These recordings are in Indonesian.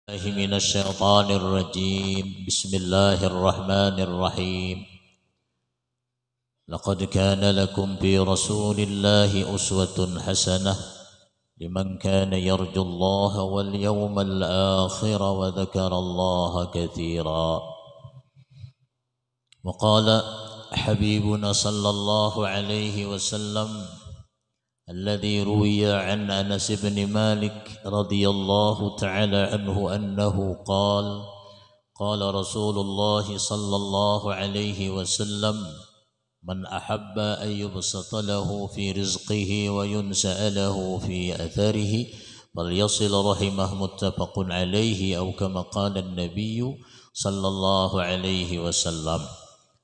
من الشيطان الرجيم بسم الله الرحمن الرحيم لقد كان لكم في رسول الله أسوة حسنة لمن كان يرجو الله واليوم الآخر وذكر الله كثيرا وقال حبيبنا صلى الله عليه وسلم الذي روي عن أنس بن مالك رضي الله تعالى عنه أنه قال رسول الله صلى الله عليه وسلم من أحب أن يبسط له في رزقه وينسأ له في أثره فليصل رحمه متفق عليه أو كما قال النبي صلى الله عليه وسلم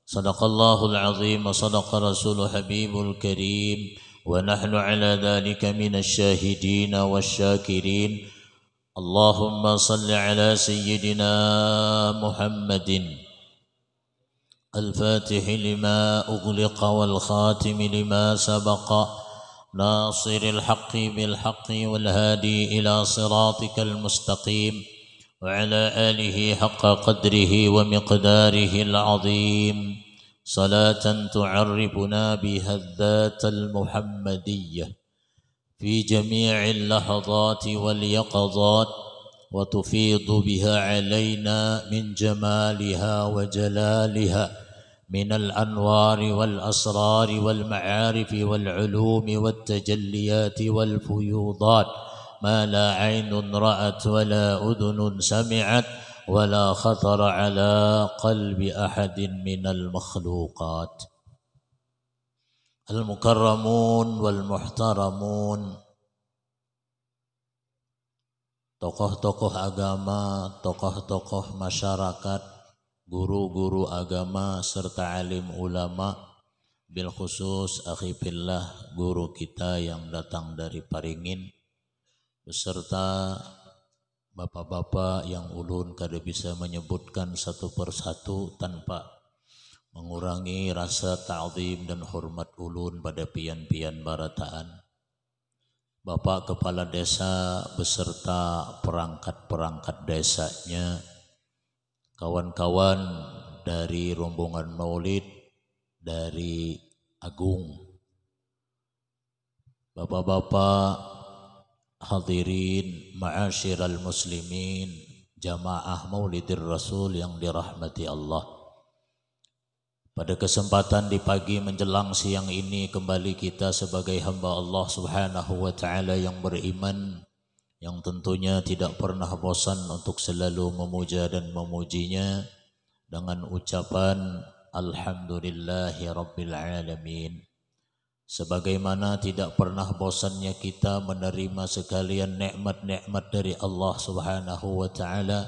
صدق الله العظيم وصدق رسول حبيب الكريم ونحن على ذلك من الشاهدين والشاكرين اللهم صل على سيدنا محمد الفاتح لما أغلق والخاتم لما سبق ناصر الحق بالحق والهادي إلى صراطك المستقيم وعلى آله حق قدره ومقداره العظيم صلاة تعرفنا بها الذات المحمدية في جميع اللحظات واليقظات وتفيض بها علينا من جمالها وجلالها من الأنوار والأسرار والمعارف والعلوم والتجليات والفيوضات ما لا عين رأت ولا أذن سمعت ولا خطر على قلب أحد من المخلوقات المكرمون والمحترمون tokoh-tokoh agama, tokoh-tokoh masyarakat, guru-guru agama serta alim ulama, bil khusus akhi fillah guru kita yang datang dari Paringin beserta bapak-bapak yang ulun kada bisa menyebutkan satu persatu tanpa mengurangi rasa ta'zim dan hormat ulun pada pian-pian barataan. Bapak Kepala Desa beserta perangkat-perangkat desanya, kawan-kawan dari rombongan Maulid dari Agung, bapak-bapak hadirin ma'asyiral muslimin jamaah Maulidir Rasul yang dirahmati Allah. Pada kesempatan di pagi menjelang siang ini kembali kita sebagai hamba Allah Subhanahu wa taala yang beriman, yang tentunya tidak pernah bosan untuk selalu memuja dan memujinya dengan ucapan alhamdulillahi rabbil alamin. Sebagaimana tidak pernah bosannya kita menerima sekalian nikmat-nikmat dari Allah Subhanahu wa taala,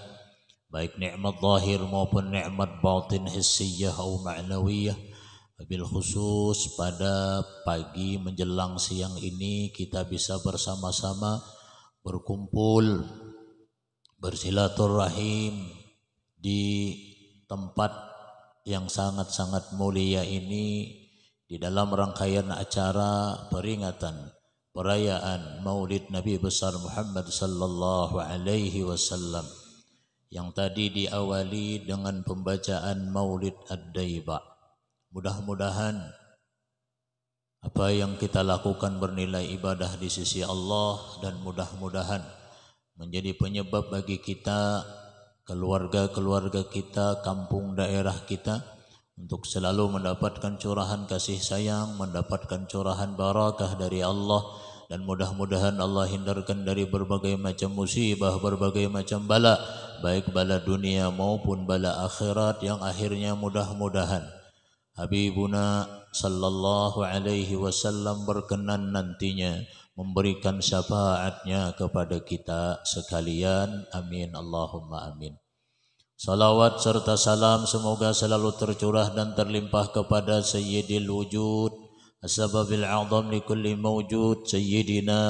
baik nikmat zahir maupun nikmat batin hissiyah atau ma'nawiyah. Bil khusus pada pagi menjelang siang ini kita bisa bersama-sama berkumpul bersilaturahim di tempat yang sangat-sangat mulia ini di dalam rangkaian acara peringatan perayaan Maulid Nabi besar Muhammad sallallahu alaihi wasallam yang tadi diawali dengan pembacaan Maulid Ad-Daiba. Mudah-mudahan apa yang kita lakukan bernilai ibadah di sisi Allah dan mudah-mudahan menjadi penyebab bagi kita, keluarga-keluarga kita, kampung daerah kita untuk selalu mendapatkan curahan kasih sayang, mendapatkan curahan barakah dari Allah, dan mudah-mudahan Allah hindarkan dari berbagai macam musibah, berbagai macam bala, baik bala dunia maupun bala akhirat, yang akhirnya mudah-mudahan Habibuna sallallahu alaihi wasallam berkenan nantinya memberikan syafaatnya kepada kita sekalian. Amin Allahumma amin. Salawat serta salam semoga selalu tercurah dan terlimpah kepada Sayyidil Wujud As-Sababil A'zam li kulli mawjud Sayyidina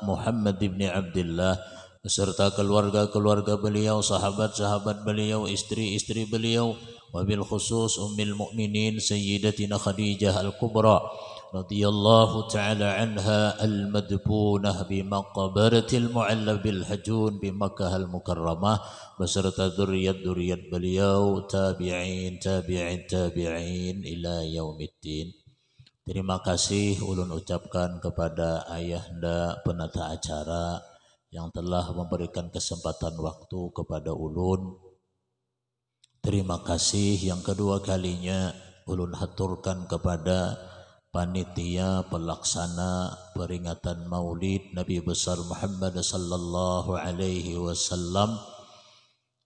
Muhammad ibn Abdullah beserta keluarga-keluarga beliau, sahabat-sahabat beliau, istri-istri beliau, wabil khusus ummil mu'minin Sayyidatina Khadijah Al-Kubra رضي الله تعالى عنها المدفونة بمقبرة المعلى بالحجون بمكة المكرمة beserta dzurriyyat beliau tabi'in ila yaumiddin. Terima kasih ulun ucapkan kepada ayahanda penata acara yang telah memberikan kesempatan waktu kepada ulun. Terima kasih yang kedua kalinya ulun haturkan kepada panitia pelaksana peringatan Maulid Nabi besar Muhammad sallallahu alaihi wasallam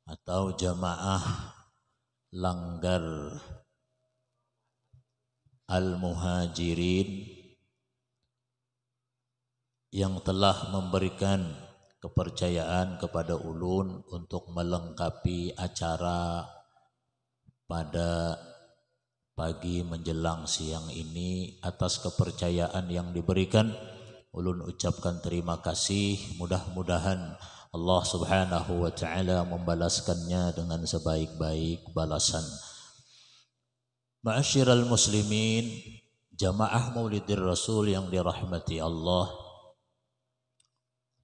atau jamaah Langgar Al-Muhajirin yang telah memberikan kepercayaan kepada ulun untuk melengkapi acara pada pagi menjelang siang ini. Atas kepercayaan yang diberikan, ulun ucapkan terima kasih. Mudah-mudahan Allah subhanahu wa ta'ala membalaskannya dengan sebaik-baik balasan. Ma'asyiral muslimin, jamaah Maulidir Rasul yang dirahmati Allah,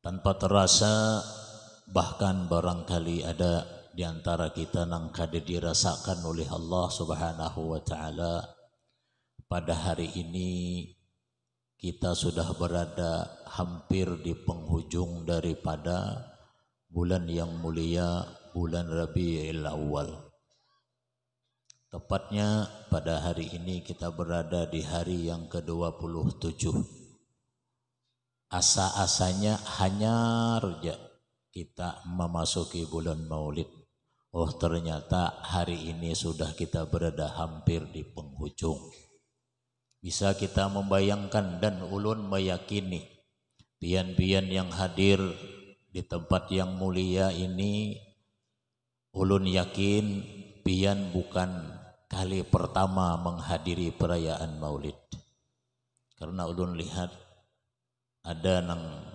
tanpa terasa bahkan barangkali ada di antara kita nang kada dirasakan oleh Allah subhanahu wa ta'ala, pada hari ini kita sudah berada hampir di penghujung daripada bulan yang mulia, bulan Rabiul Awal. Tepatnya pada hari ini kita berada di hari yang ke-27. Asa-asanya hanya saja kita memasuki bulan Maulid. Oh, ternyata hari ini sudah kita berada hampir di penghujung. Bisa kita membayangkan dan ulun meyakini pian-pian yang hadir di tempat yang mulia ini, ulun yakin pian bukan kali pertama menghadiri perayaan Maulid. Karena ulun lihat ada nang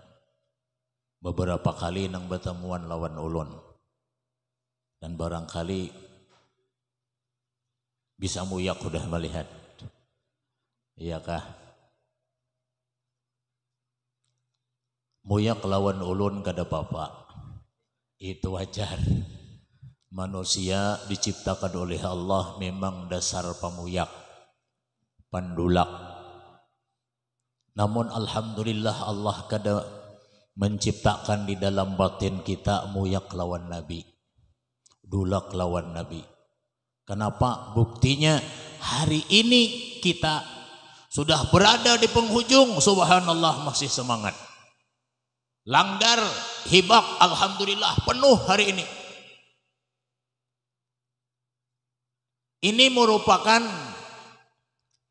beberapa kali nang bertemuan lawan ulun. Dan barangkali bisa muyak sudah melihat. Iyakah? Muyak lawan ulun kada apa-apa. Itu wajar. Manusia diciptakan oleh Allah memang dasar pamuyak, pandulak. Namun alhamdulillah Allah kada menciptakan di dalam batin kita muyak lawan Nabi, dulak lawan Nabi. Kenapa? Buktinya hari ini kita sudah berada di penghujung, subhanallah masih semangat. Langgar, hibak, alhamdulillah penuh hari ini. Ini merupakan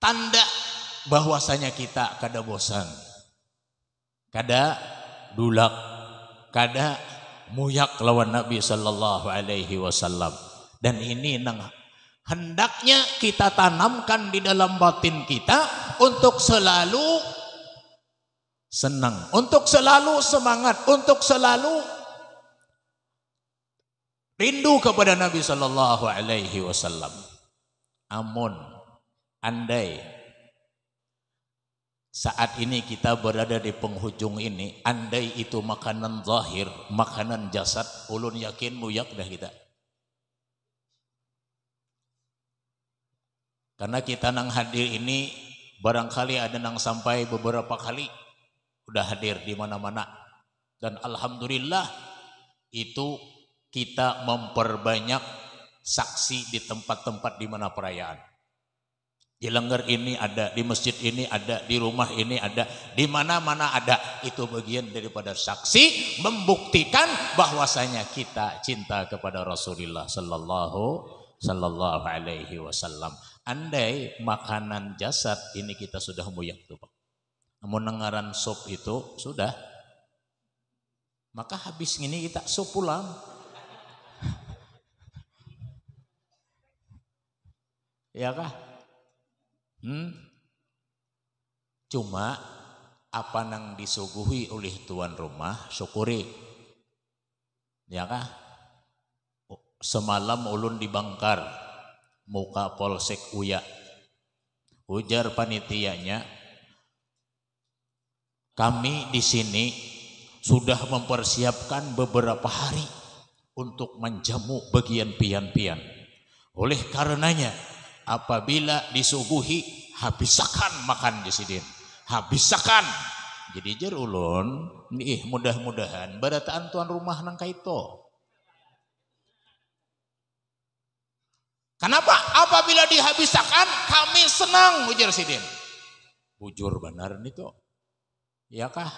tanda bahwasanya kita kada bosan, kada dulak, kada muyak lawan Nabi sallallahu alaihi wasallam. Dan ini nang hendaknya kita tanamkan di dalam batin kita untuk selalu senang, untuk selalu semangat, untuk selalu rindu kepada Nabi sallallahu alaihi wasallam. Amun andai saat ini kita berada di penghujung ini, andai itu makanan zahir, makanan jasad, ulun yakin muyak dah kita. Karena kita nang hadir ini barangkali ada nang sampai beberapa kali udah hadir di mana-mana. Dan alhamdulillah itu kita memperbanyak saksi di tempat-tempat di mana perayaan. Di Langgar ini ada, di masjid ini ada, di rumah ini ada, di mana-mana ada. Itu bagian daripada saksi membuktikan bahwasanya kita cinta kepada Rasulullah sallallahu alaihi wasallam. Andai makanan jasad ini kita sudah muyak tuh Pak. Namun nengaran sop itu sudah, maka habis ini kita sop pulang. Ya kah? Cuma apa nang disuguhi oleh tuan rumah syukuri. Ya kah? Semalam ulun di Bangkar, muka Polsek Uya. Ujar panitianya, kami di sini sudah mempersiapkan beberapa hari untuk menjamu bagian pian-pian. Oleh karenanya apabila disuguhi habisakan makan di sini, habisakan. Jadi jer ulun nih mudah-mudahan barataan tuan rumah nang kaito. Kenapa? Apabila dihabisakan kami senang ujar sidin. Bujur benar nih tuh. Ya kah?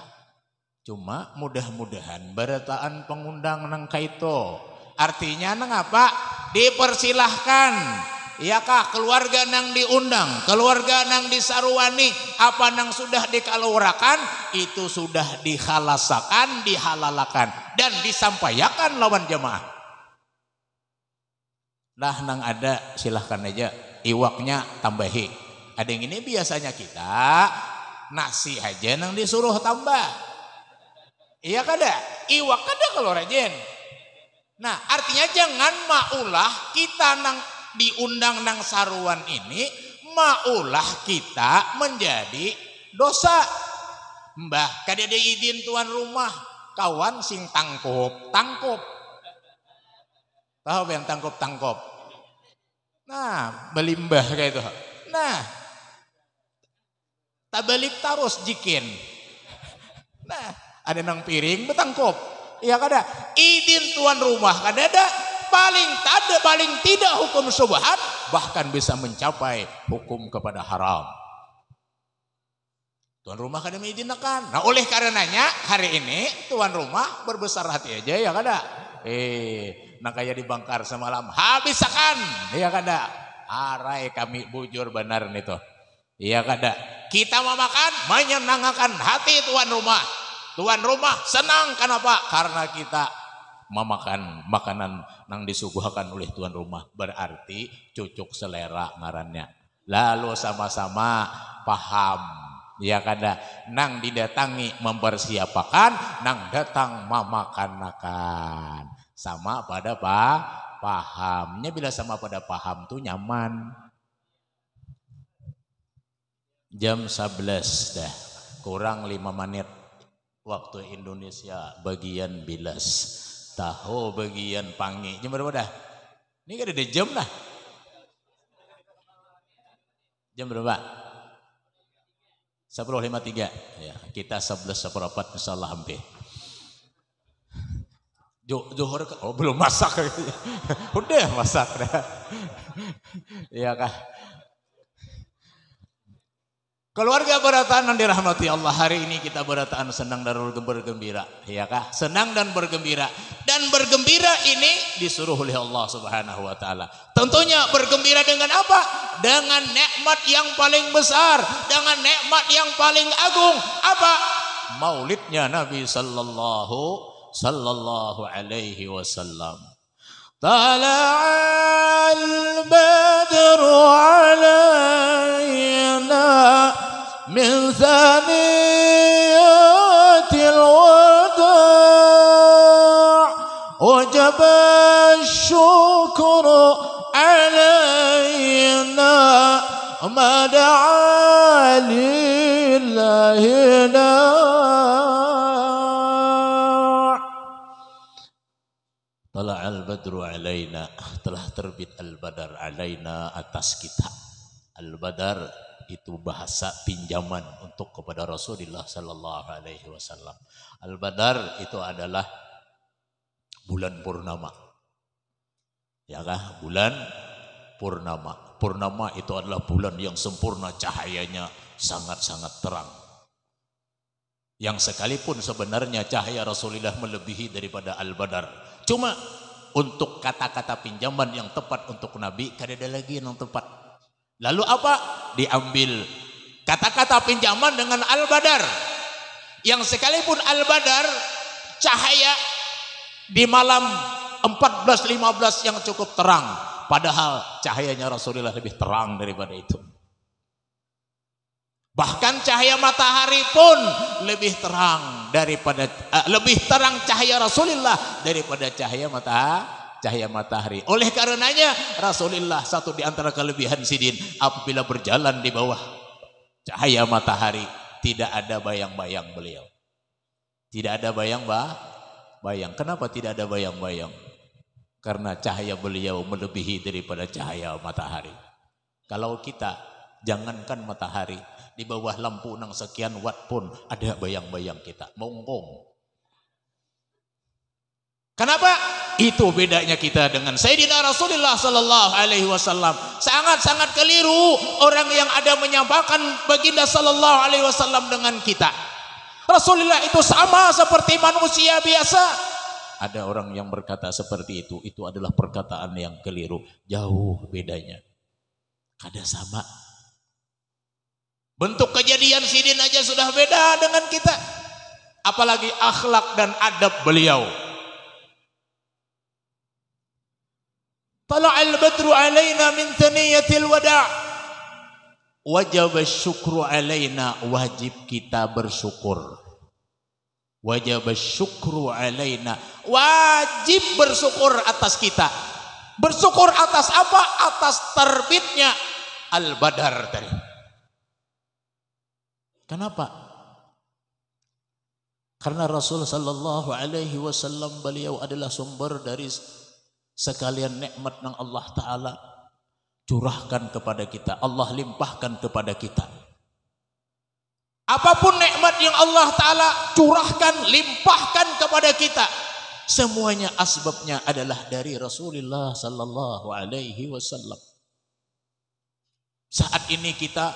Cuma mudah-mudahan barataan pengundang nang kaito. Artinya nang apa? Dipersilahkan. Ya kah? Keluarga nang diundang, keluarga nang disarwani, apa nang sudah dikalurakan itu sudah dihalasakan, dihalalakan dan disampaikan lawan jamaah. Nah nang ada silahkan aja iwaknya tambahi. Ada yang ini biasanya kita nasi aja nang disuruh tambah. Iya kada? Iwak kada kalau rajin. Nah artinya jangan maulah kita nang diundang nang saruan ini maulah kita menjadi dosa. Mbah kada ada izin tuan rumah kawan sing tangkop. Tahu yang tangkop. Nah, belimbah kayak itu. Nah, tak balik terus jikin. Nah, ada nang piring betangkop. Iya kada? Izin tuan rumah kada ada. Paling tidak hukum syubhat, bahkan bisa mencapai hukum kepada haram. Tuan rumah kada mengizinkan. Nah, oleh karenanya hari ini tuan rumah berbesar hati aja ya kada. Nah kayak dibangkar semalam habisakan iya kada. Arai kami bujur benar nih tuh. Iya kada. Kita mau makan menyenangkan hati tuan rumah. Tuan rumah senang kenapa? Karena kita memakan makanan nang disuguhkan oleh tuan rumah, berarti cucuk selera ngarannya. Lalu sama-sama paham ya kada nang didatangi mempersiapkan, nang datang memakan-makan. Sama pada pahamnya, bila sama pada paham tuh nyaman. Jam 11 dah kurang 5 menit waktu Indonesia bagian bilas. Tahu bagian pangi jam berapa dah? Ini kan ada jam lah. Jam berapa? 10.53 ya, kita 11.04 insyaallah hampir. Johor oh belum masak. Udah masak dah. Iya kah? Keluarga berataan yang dirahmati Allah, hari ini kita berataan senang dan bergembira, ya kah? Senang dan bergembira. Dan bergembira ini disuruh oleh Allah Subhanahu wa taala. Tentunya bergembira dengan apa? Dengan nikmat yang paling besar, dengan nikmat yang paling agung. Apa? Maulidnya Nabi sallallahu alaihi wasallam. Tala'al badru alaina min thaniyatil wada' wajaba syukru alaina ma da'a lillahina. Tala'al badru alaina, telah terbit al-badar alaina atas kita. Al-badar itu bahasa pinjaman untuk kepada Rasulullah sallallahu alaihi wasallam. Al-badar itu adalah bulan purnama. Ya kah? Bulan purnama. Purnama itu adalah bulan yang sempurna, cahayanya sangat-sangat terang. Yang sekalipun sebenarnya cahaya Rasulullah melebihi daripada al-badar. Cuma untuk kata-kata pinjaman yang tepat untuk Nabi kada ada lagi yang tepat. Lalu apa? Diambil kata-kata pinjaman dengan al-badar. Yang sekalipun al-badar cahaya di malam 14-15 yang cukup terang, padahal cahayanya Rasulullah lebih terang daripada itu. Bahkan cahaya matahari pun lebih terang daripada lebih terang cahaya Rasulullah daripada cahaya matahari. Oleh karenanya Rasulullah satu di antara kelebihan sidin apabila berjalan di bawah cahaya matahari tidak ada bayang-bayang beliau. Tidak ada bayang-bayang. Kenapa tidak ada bayang-bayang? Karena cahaya beliau melebihi daripada cahaya matahari. Kalau kita, jangankan matahari, di bawah lampu nang sekian watt pun ada bayang-bayang kita. Mongkong. Kenapa? Itu bedanya kita dengan Sayyidina Rasulullah sallallahu alaihi wasallam. Sangat-sangat keliru orang yang ada menyampaikan baginda sallallahu alaihi wasallam dengan kita. Rasulullah itu sama seperti manusia biasa. Ada orang yang berkata seperti itu adalah perkataan yang keliru. Jauh bedanya. Kada sama. Bentuk kejadian sidin aja sudah beda dengan kita. Apalagi akhlak dan adab beliau. Tala'al badru alaina min thaniyatil wada' wajib syukru alaina, wajib kita bersyukur. Wajib syukru alaina, wajib bersyukur atas kita. Bersyukur atas apa? Atas terbitnya al-badar tadi. Kenapa? Karena Rasul sallallahu alaihi wasallam beliau adalah sumber dari sekalian nikmat yang Allah Ta'ala curahkan kepada kita, Allah limpahkan kepada kita. Apapun nikmat yang Allah Ta'ala curahkan, limpahkan kepada kita, semuanya asbabnya adalah dari Rasulullah Sallallahu Alaihi Wasallam. Saat ini kita,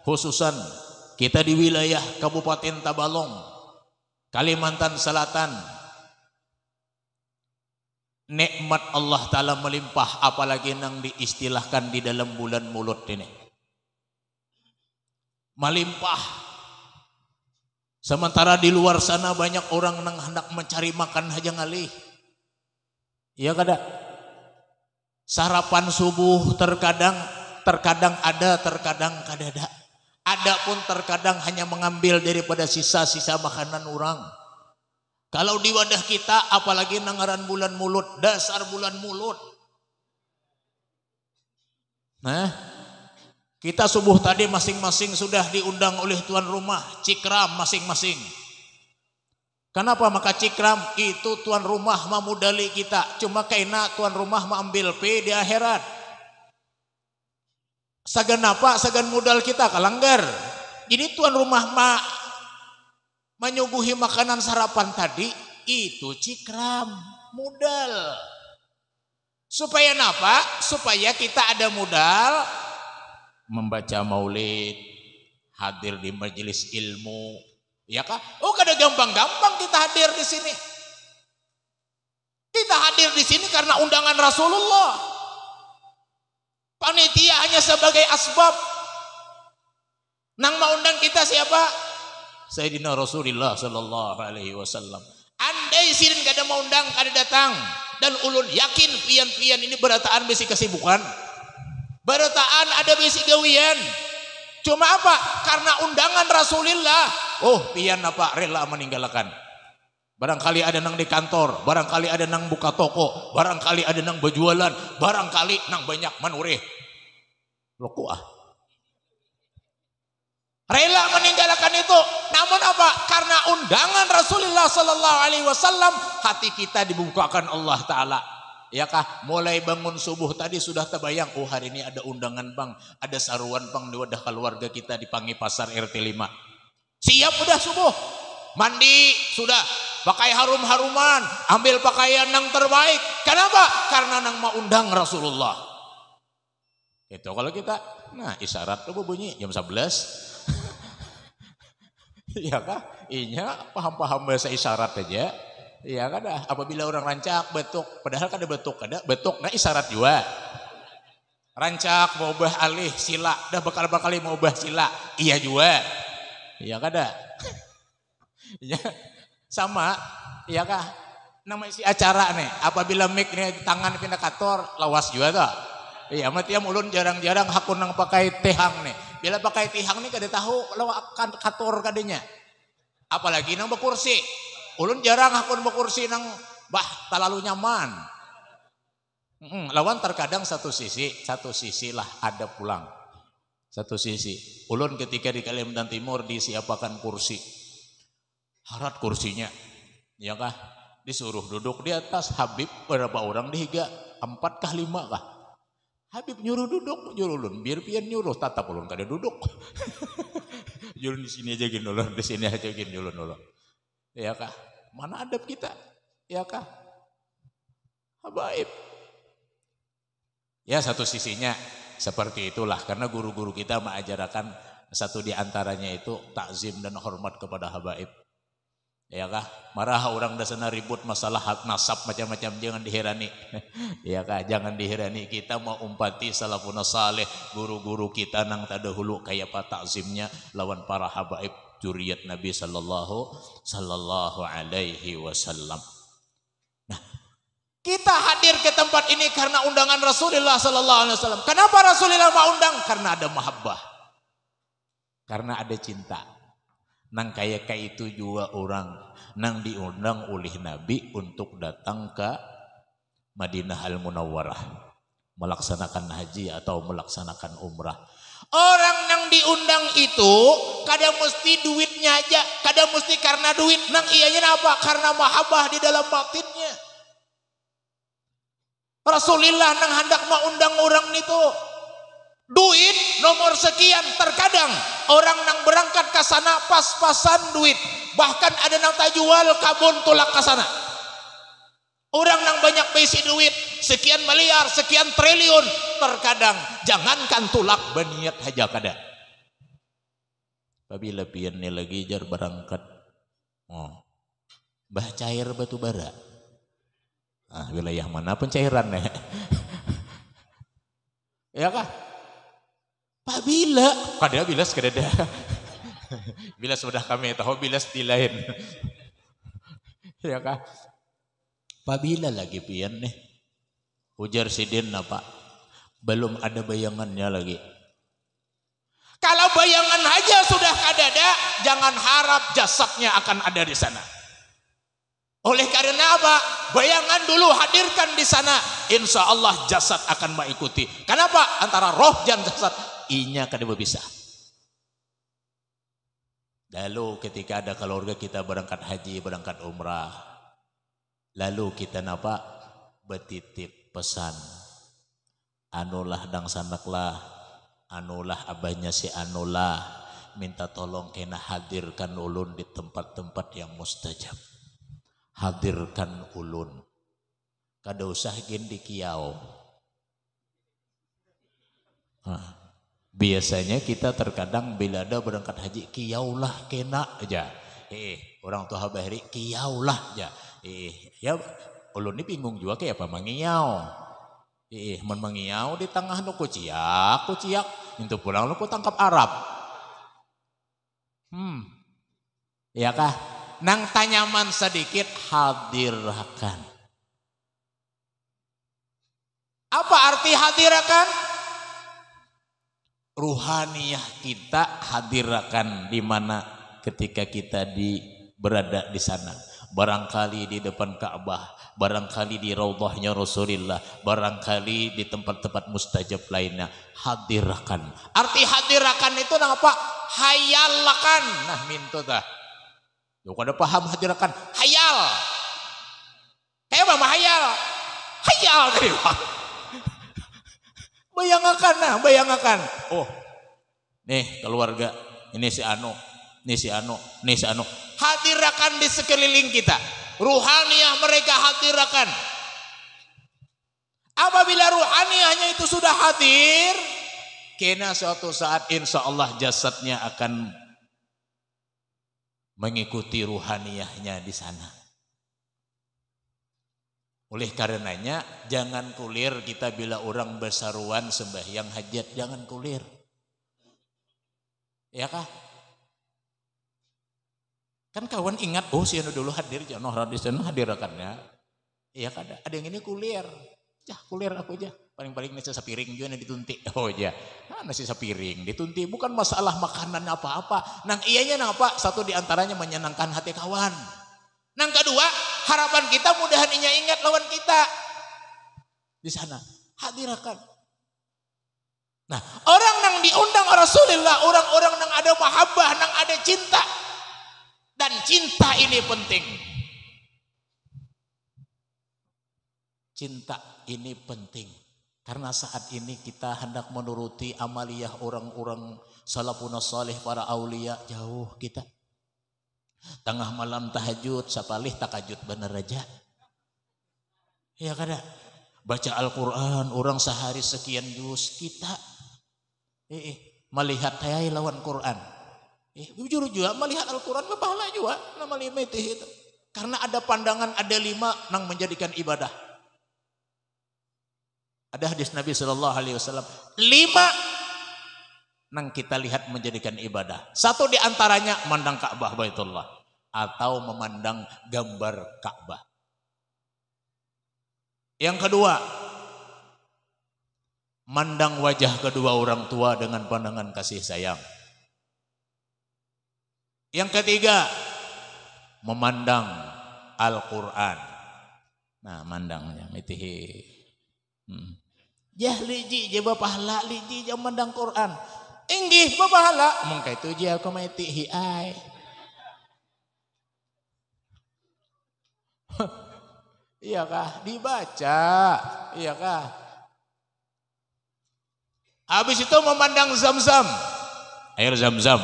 khususan kita di wilayah Kabupaten Tabalong, Kalimantan Selatan, nikmat Allah Ta'ala melimpah, apalagi nang diistilahkan di dalam bulan mulut ini. Melimpah. Sementara di luar sana banyak orang nang hendak mencari makan aja ngalih. Iya kada? Sarapan subuh terkadang ada, terkadang kada ada. Ada pun terkadang hanya mengambil daripada sisa-sisa makanan orang. Kalau di wadah kita, apalagi nangaran bulan mulut, dasar bulan mulut. Nah, kita subuh tadi masing-masing sudah diundang oleh tuan rumah, cikram masing-masing. Kenapa maka cikram? Itu tuan rumah memudali kita. Cuma kaina tuan rumah mengambil P di akhirat. Sagan apa? Sagan modal kita kalanggar. Jadi tuan rumah menyuguhi makanan sarapan tadi itu cikram modal. Supaya apa? Supaya kita ada modal membaca maulid, hadir di majelis ilmu, ya kah? Oh, kada gampang-gampang kita hadir di sini. Kita hadir di sini karena undangan Rasulullah. Panitia hanya sebagai asbab. Nang maundang kita siapa? Sayyidina Rasulullah sallallahu alaihi wasallam. Andai sidin kada mau undang, kada datang, dan ulun yakin pian-pian ini berataan besi kesibukan. Berataan ada besi gawian. Cuma apa? Karena undangan Rasulullah. Oh, pian apa rela meninggalkan. Barangkali ada nang di kantor, barangkali ada nang buka toko, barangkali ada nang berjualan, barangkali nang banyak manureh. Loku rela meninggalkan itu. Namun apa? Karena undangan Rasulullah sallallahu alaihi wasallam, hati kita dibukakan Allah Ta'ala. Ya kah? Mulai bangun subuh tadi sudah terbayang, oh hari ini ada undangan bang, ada saruan bang di wadah keluarga kita di Pangi Pasar RT 5. Siap udah subuh. Mandi sudah, pakai harum-haruman, ambil pakaian yang terbaik. Kenapa? Karena nang mau undang Rasulullah. Itu kalau kita, nah isyarat tuh bunyi jam 11. Iya kah? Inya paham-paham bahasa isyarat aja. Iya kan? Apabila orang rancak betuk, padahal kan ada betuk, nah isyarat juga. Rancak mau ubah alih sila, dah bakal-bakali mau ubah sila, iya juga. Iya kan? Iya sama, iya kah? Nama isi acara nih, apabila mic nih tangan pindah kantor, lawas juga tuh. Iya, mati ulun jarang-jarang hakun nang pakai tehang nih. Bila pakai tihang nih kada tahu lawakan kator kadenya. Apalagi nang bekursi. Ulun jarang hakun bekursi nang terlalu nyaman. Lawan terkadang satu sisi lah ada pulang. Satu sisi, ulun ketika di Kalimantan Timur disiapakan kursi. Harat kursinya, ya kah? Disuruh duduk di atas. Habib berapa orang dihiga? 4 kah 5 kah? Habib nyuruh duduk, nyuruh ulun. Biar pian nyuruh, tatap ulun kada duduk. Ulun di sini aja gini ulun, di sini aja gini ulun ulun. Ya kah? Mana adab kita? Ya kah? Habaib. Ya satu sisinya seperti itulah, karena guru-guru kita mengajarkan satu di antaranya itu takzim dan hormat kepada habaib. Ya kah? Marah orang dasana ribut masalah hak nasab macam-macam, jangan diherani. Ya kah? Jangan diherani. Kita mau umpati salafun saleh, guru-guru kita nang tadahulu kayak apa takzimnya lawan para habaib juriyat Nabi sallallahu alaihi wasallam. Nah, kita hadir ke tempat ini karena undangan Rasulullah sallallahu alaihi wasallam. Kenapa Rasulullah mau undang? Karena ada mahabbah. Karena ada cinta. Nang kayak itu juga orang nang diundang oleh Nabi untuk datang ke Madinah Al-Munawwarah melaksanakan haji atau melaksanakan umrah. Orang nang diundang itu kadang mesti duitnya aja, kadang mesti karena duit. Nang ianya apa? Karena mahabbah di dalam batinnya. Rasulullah nang hendak mengundang orang itu duit nomor sekian. Terkadang orang nang berangkat ke sana pas-pasan duit, bahkan ada nang jual kabun tulak ke sana. Orang nang banyak besi duit sekian miliar, sekian triliun, terkadang jangankan tulak berniat haja kada. Apabila pian ni lagi jar berangkat, bah cair batu bara. Wilayah mana pencairannya? Ya kah? Pabila kada bilas kada. Bilas sudah kami tahu, bilas di lain. Ya kah? Pabila lagi pian nih? Ujar sidin apa? Belum ada bayangannya lagi. Kalau bayangan aja sudah kada ada, jangan harap jasadnya akan ada di sana. Oleh karena apa? Bayangan dulu hadirkan di sana, insya Allah jasad akan mengikuti. Kenapa? Antara roh dan jasad inya kada bisa. Lalu ketika ada keluarga kita berangkat haji, berangkat umrah, lalu kita napa? Betitip pesan. Anulah dang sanaklah, anulah abahnya si anulah, minta tolong kena hadirkan ulun di tempat-tempat yang mustajab. Hadirkan ulun. Kada usah gin di kiau. Biasanya kita terkadang bila ada berangkat haji, kiaulah kena aja. Orang tua bahari kiaulah aja. Ya ulun ni bingung juga kayak apa mangiau. Men mangiau di tengah nu kuciak. Itu pulang lu ku tangkap Arab. Ya kah? Nang tanyaman sedikit hadirkan. Apa arti hadirkan? Ruhaniyah kita hadirkan di mana ketika kita berada di sana. Barangkali di depan Ka'bah, barangkali di raudhahnya Rasulullah, barangkali di tempat-tempat mustajab lainnya. Hadirkan. Arti hadirkan itu apa? Hayalkan. Nah mintu dah. Lu kada paham hadirkan? Hayal. Kayak apa hayal? Hayal tadi. Bayangkan. Oh, nih keluarga, ini si Anu, ini si Anu. Hadirkan di sekeliling kita. Ruhaniyah mereka hadirkan. Apabila ruhaniyahnya itu sudah hadir, kena suatu saat insya Allah jasadnya akan mengikuti ruhaniyahnya di sana. Oleh karenanya jangan kulir kita bila orang bersaruan sembahyang hajat, jangan kulir. Ya kah? Kan kawan ingat, oh si anu dulu hadir, jangan orang di sana hadirkannya. Iya kada, ada yang ini kulir. Kulir aku aja. Paling-paling nasi sapiring juga ditunti. Oh ya, nasi sapiring ditunti. Bukan masalah makanan apa-apa. Nang iyanya nang apa? Satu diantaranya menyenangkan hati kawan. Nang kedua, harapan kita mudahan inya ingat lawan kita. Di sana, hadirkan. Nah, orang nang diundang Rasulullah, orang-orang nang ada mahabbah, nang ada cinta. Dan cinta ini penting. Cinta ini penting. Karena saat ini kita hendak menuruti amaliyah orang-orang salafun salih, para aulia, jauh kita. Tengah malam tahajud, sapalih takajud bener aja. Ya kada. Baca Al-Quran, orang sehari sekian juz, kita melihat hayai lawan Quran. Jujur juga melihat Al-Quran pahala juga nama lima itu. Karena ada pandangan, ada 5 nang menjadikan ibadah. Ada hadis Nabi sallallahu alaihi wasallam 5 nang kita lihat menjadikan ibadah. Satu di antaranya memandang Ka'bah Baitullah atau memandang gambar Ka'bah. Yang kedua, mandang wajah kedua orang tua dengan pandangan kasih sayang. Yang ketiga, memandang Al-Quran. Nah, mandangnya mitihi. Jah liji je bapahala liji je mandang Quran. Inggih bapahala mengka itu je aku mitihi ai. Iya kah? Dibaca. Iya kah? Habis itu memandang Zam-Zam. Air Zam-Zam.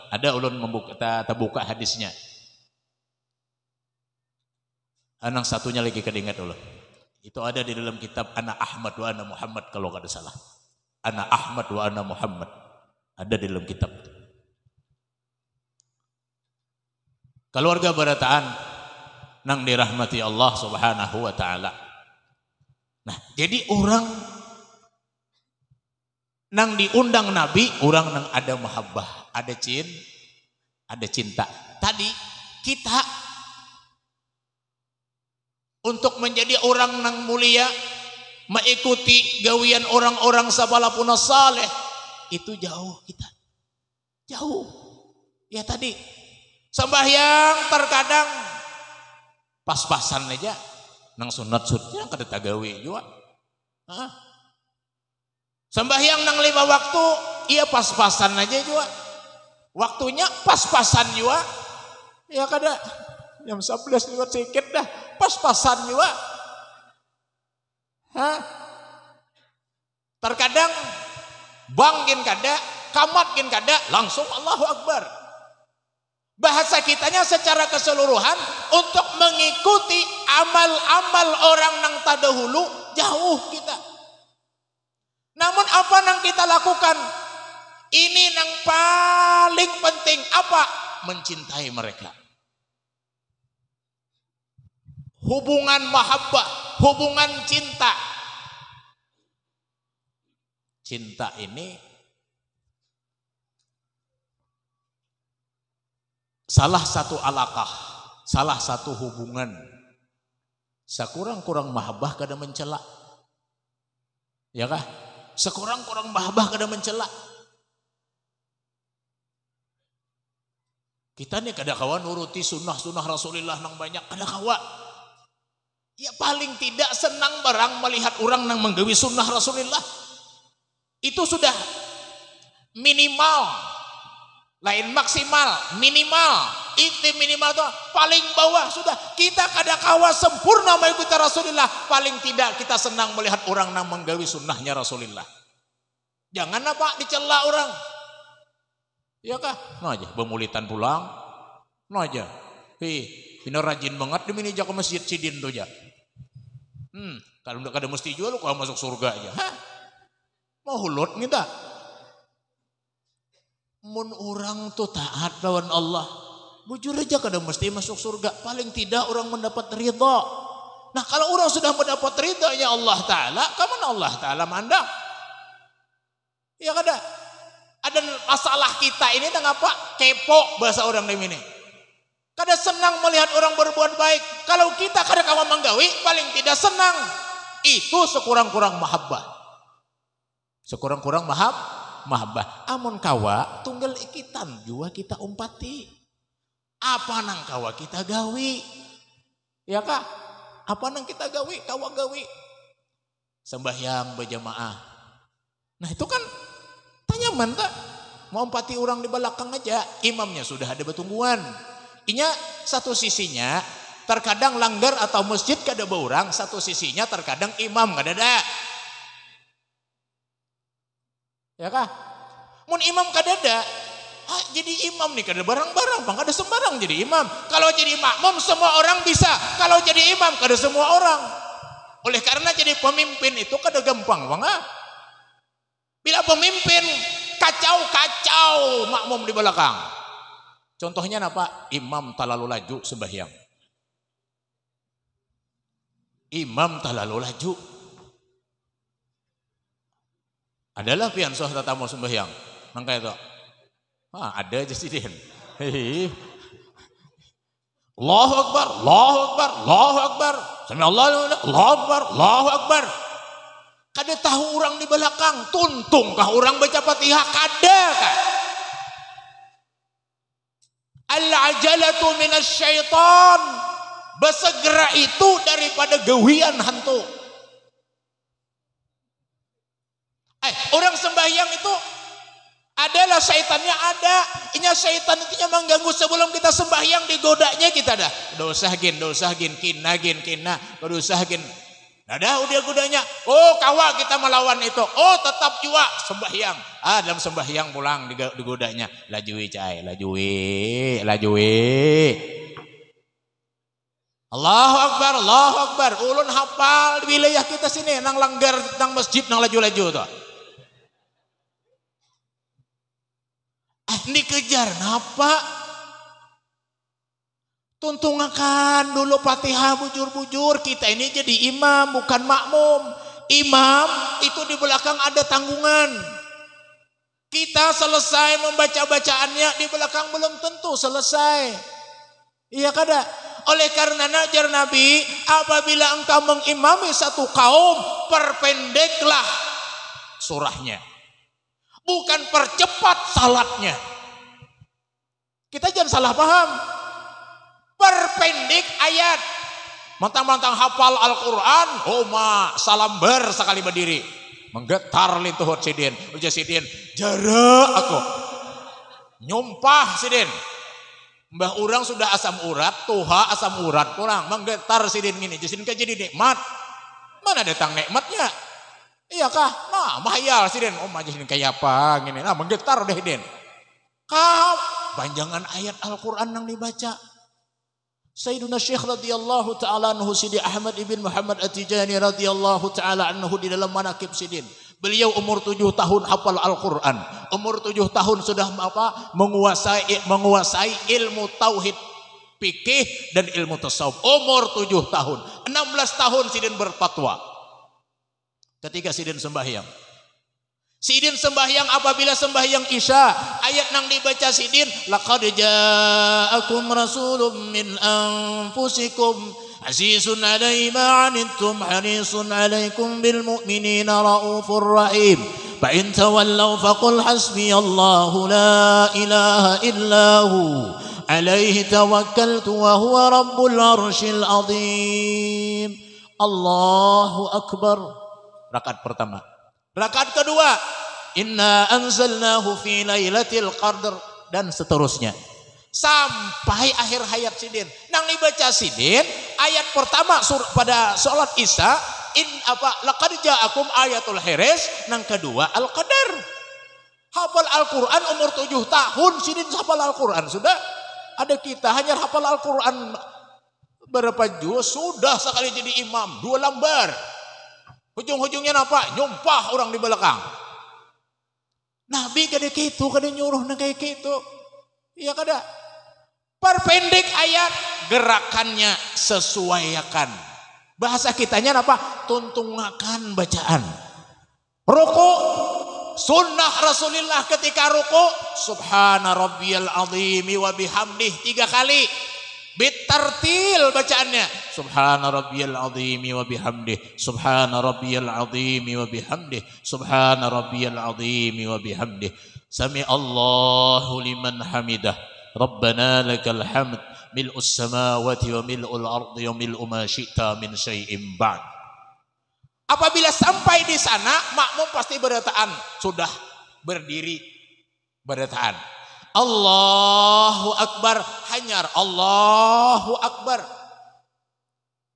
Ada ulun kita buka hadisnya. Anang satunya lagi kedingat ulun. Itu ada di dalam kitab Ana Ahmad wa Ana Muhammad kalau kada salah. Ana Ahmad wa Ana Muhammad. Ada di dalam kitab. Keluarga barataan nang dirahmati Allah Subhanahu wa taala. Nah, jadi orang nang diundang Nabi, orang nang ada mahabbah, ada cinta. Tadi kita untuk menjadi orang nang mulia, mengikuti gawian orang-orang salafun saleh, itu jauh kita. Jauh. Ya tadi sembahyang terkadang pas-pasan aja nang sunat-sunatnya kada tagawi juga. Sembahyang nang 5 waktu iya pas-pasan aja juga. Waktunya pas-pasan juga. Ya kada jam 11 lewat sedikit dah pas-pasan juga. Terkadang bangkin kada, kamatkin kada, langsung Allahu Akbar. Bahasa kitanya secara keseluruhan untuk mengikuti amal-amal orang nang tadahulu jauh kita. Namun apa nang kita lakukan? Ini nang paling penting apa? Mencintai mereka. Hubungan mahabbah, hubungan cinta. Cinta ini salah satu alaqah, salah satu hubungan. Sekurang-kurang mahabbah kada mencela. Ya kah? Sekurang-kurang mahabbah kada mencela. Kita nih kada kawa nuruti sunnah-sunnah Rasulullah nang banyak, kada kawa. Ya paling tidak senang barang melihat orang nang menggawi sunnah Rasulullah. Itu sudah minimal. Lain maksimal, minimal. Itu minimal tuh paling bawah sudah. Kita kada kawa sempurna mengikuti Rasulullah. Paling tidak kita senang melihat orang nang menggawi sunnahnya Rasulullah. Jangan apa dicela orang. Ya kah? No aja bemulitan pulang. No aja. Ini rajin banget demi ini ke masjid Sidin tuh aja. Kalau enggak kada mesti jual lu kalau masuk surga aja. Mau hulut kita. Mun orang tuh taat lawan Allah, bujur aja kada mesti masuk surga. Paling tidak orang mendapat ridha. Nah kalau orang sudah mendapat ridhanya Allah Ta'ala, kapan Allah Ta'ala mandang? Ya kada. Ada masalah kita ini tentang apa? Kepo bahasa orang ini. Kada senang melihat orang berbuat baik. Kalau kita kada kawa menggawi, paling tidak senang. Itu sekurang-kurang mahabbah. Sekurang-kurang mahabbah. Amun kawa tunggal ikitan juga kita umpati. Apa nang kawa kita gawi? Ya kah? Apa nang kita gawi? Kawa gawi. Sembahyang berjamaah. Nah itu kan tanyaman tak? Mau empati orang di belakang aja, imamnya sudah ada betungguan. Inya satu sisinya terkadang langgar atau masjid kada beurang, satu sisinya terkadang imam kada ada. Ya kah? Mun imam kada ada, jadi imam nih kada barang-barang, bang kada sembarang jadi imam. Kalau jadi makmum semua orang bisa, kalau jadi imam kada semua orang. Oleh karena jadi pemimpin itu kada gampang, bang. Bila pemimpin kacau makmum di belakang. Contohnya apa? Imam terlalu laju sembahyang. Imam terlalu laju. Adalah pian soh tatamu sembahyang. Mangka itu. Ada aja sih din. Allahu Akbar, Allahu Akbar, Allahu Akbar. Sami Allahu Akbar, Allahu Akbar. Kada tahu orang di belakang, tuntungkah orang baca Fatihah? Kada kan? Al-ajalatu minasyaitan. Bersegera itu daripada gawian hantu. Orang sembahyang itu adalah syaitannya ada. Inya syaitan itu mengganggu sebelum kita sembahyang, digodanya kita dah. Dosa gin, kina, dosa gin. Ada udah godanya. Oh kawa kita melawan itu. Oh tetap juga sembahyang. Dalam sembahyang pulang digodanya. Lajui cai, lajui. Allahu Akbar, Allahu Akbar. Ulun hafal di wilayah kita sini, nang langgar, nang masjid, nang laju-laju tuh. Dikejar napa? Tuntungakan dulu Fatihah bujur-bujur. Kita ini jadi imam bukan makmum. Imam itu di belakang ada tanggungan. Kita selesai membaca bacaannya, di belakang belum tentu selesai. Iya kada? Oleh karena najar Nabi, apabila engkau mengimami satu kaum, perpendeklah surahnya. Bukan percepat salatnya. Kita jangan salah paham. Perpendek ayat. Mantang-mantang hafal Al-Quran. Salam ber sekali berdiri. Menggetar lintuhut sidin. Uja sidin. Jarak aku. Nyumpah sidin. Mbah urang sudah asam urat. Tuha asam urat kurang. Menggetar sidin gini. Sidin kan jadi nikmat. Mana datang nikmatnya? Iya kah? Nah mahayal sidin. Majelis kayak apa gini. Nah menggetar deh sidin. Kau panjangan ayat Al-Quran yang dibaca. Sayyiduna Syekh radhiyallahu ta'ala anhu Sidi Ahmad ibn Muhammad At-Tijani radhiyallahu ta'ala anhu di dalam manaqib sidin. Beliau umur 7 tahun hafal Al-Quran. Umur 7 tahun sudah menguasai ilmu tauhid, fikih dan ilmu tasawuf. Umur 7 tahun. 16 tahun sidin berfatwa. Ketika sidin sembahyang. Sidin sembahyang apabila sembahyang Isya, ayat nang dibaca sidin, laqad ja'akum rasulun min anfusikum azizun 'alaihi ma 'anittum harisun 'alaikum bil mu'minina raufur rahim. Fa in tawallaw faqul hasbiyallahu la ilaha illahu 'alaihi tawakkaltu wa huwa rabbul 'arsyil 'azim. Allahu akbar. Rakaat pertama. Rakaat kedua, inna anzalnahu fi lailatul qadr dan seterusnya. Sampai akhir hayat sidin. Nang dibaca sidin, ayat pertama pada salat Isya, laqad ja'akum ayatul hiris, nang kedua al-qadar. Hafal Al-Qur'an umur 7 tahun sidin hafal Al-Qur'an sudah. Ada kita hanya hafal Al-Qur'an berapa juz sudah sekali jadi imam, 2 lembar. Ujung-ujungnya apa? Nyumpah orang di belakang. Nabi kada gitu, kada nyuruh nang kayak gitu. Iya kada. Perpendek ayat, gerakannya sesuaikan. Bahasa kitanya apa? Tuntungakan bacaan. Ruku, sunnah Rasulullah ketika ruku, subhana rabbiyal azimi wa bihamdih 3 kali. Bitartil bacaannya subhana rabbiyal azimi wa bihamdih subhana rabbiyal azimi wa bihamdih subhana rabbiyal azimi wa bihamdih sami Allahu liman hamidah rabbana lakal hamd mil'us samawati wa mil'ul ardi wa mil'u ma syi'ta min syai'in ba'd. Apabila sampai di sana, makmum pasti berdataan, sudah berdiri berdataan. Allahu Akbar, hanyar Allahu Akbar.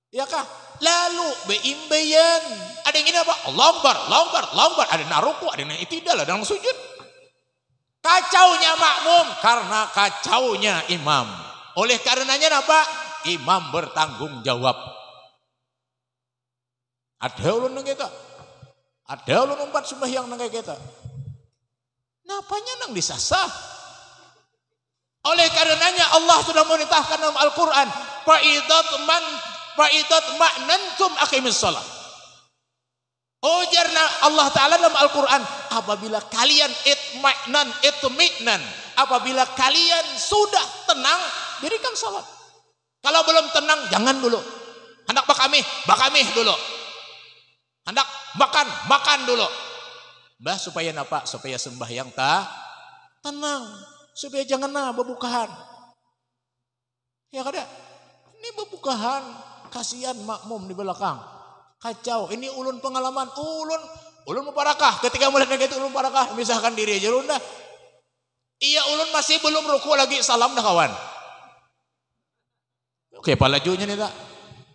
Ya kah? Lalu beimbayan. Ada yang ini apa? Allahu Akbar, Allahu Akbar, Allahu Akbar. Ada yang ruku, ada yang i'tidal, ada yang sujud. Kacaunya makmum karena kacaunya imam. Oleh karenanya apa? Imam bertanggung jawab. Ada ulun nang kita. Ada ulun umpat sembahyang nang kita. Napanya nang disasah? Oleh karenanya Allah sudah memerintahkan dalam Al-Qur'an, fa'idat ma'nantum aqimis shalah. Ujarna Allah Ta'ala dalam Al-Quran, apabila kalian itmi'nan, apabila kalian sudah tenang, dirikan salat. Kalau belum tenang, jangan dulu. Hendak bakamih dulu. Hendak makan dulu. Bah, supaya apa? Supaya sembahyang tenang. Supaya jangan bebukahan. Ya kada? Ini bebukahan. Kasihan makmum di belakang. Kacau. Ini ulun pengalaman. Ulun muparakah. Ketika melihat negatif ulun muparakah. Misahkan diri aja ulun dah. Iya, ulun masih belum ruku lagi. Salam dah kawan. Oke, palajunya nih tak.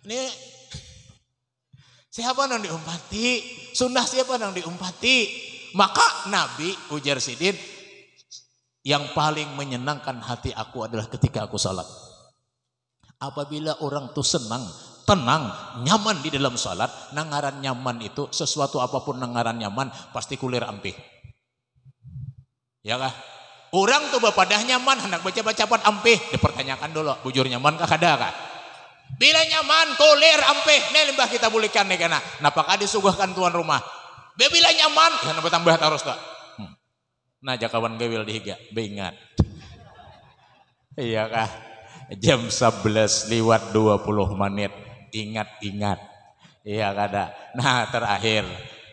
Ini siapa yang diumpati? Sunnah siapa yang diumpati? Maka Nabi ujar Sidin, yang paling menyenangkan hati aku adalah ketika aku salat. Apabila orang tuh senang, tenang, nyaman di dalam salat, nangaran nyaman itu sesuatu apapun nangaran nyaman pasti kulir ampih. Ya kah? Orang tuh bapadah nyaman, hendak baca-baca ampih, dipertanyakan dulu, bujur nyaman kah kada kah? Bila nyaman, kulir ampih, nih limbah kita bulikan nih kena. Napakah disuguhkan tuan rumah? Bila nyaman, ya nambah tambah terus tak. Nah, jakawan gawil dihiga, beingat. Iya kah? Jam 11 lewat 20 menit. Ingat. Iya kada. Nah, terakhir,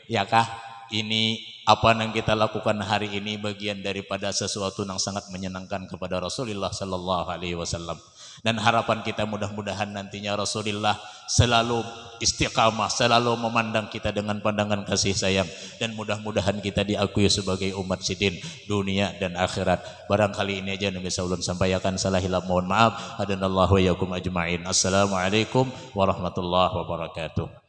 ya kah? Ini apa yang kita lakukan hari ini bagian daripada sesuatu yang sangat menyenangkan kepada Rasulullah sallallahu alaihi wasallam. Dan harapan kita mudah-mudahan nantinya Rasulullah selalu istiqamah, selalu memandang kita dengan pandangan kasih sayang, dan mudah-mudahan kita diakui sebagai umat sidin dunia dan akhirat. Barangkali ini aja yang bisa ulun sampaikan, salah hilap mohon maaf. Hadanallahu wa iyyakum ajma'in. Assalamualaikum warahmatullahi wabarakatuh.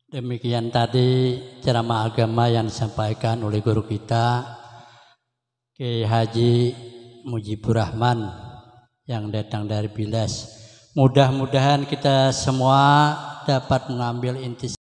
Demikian tadi ceramah agama yang disampaikan oleh guru kita Kiai Haji Mujibur Rahman yang datang dari Bilas. Mudah-mudahan kita semua dapat mengambil intisari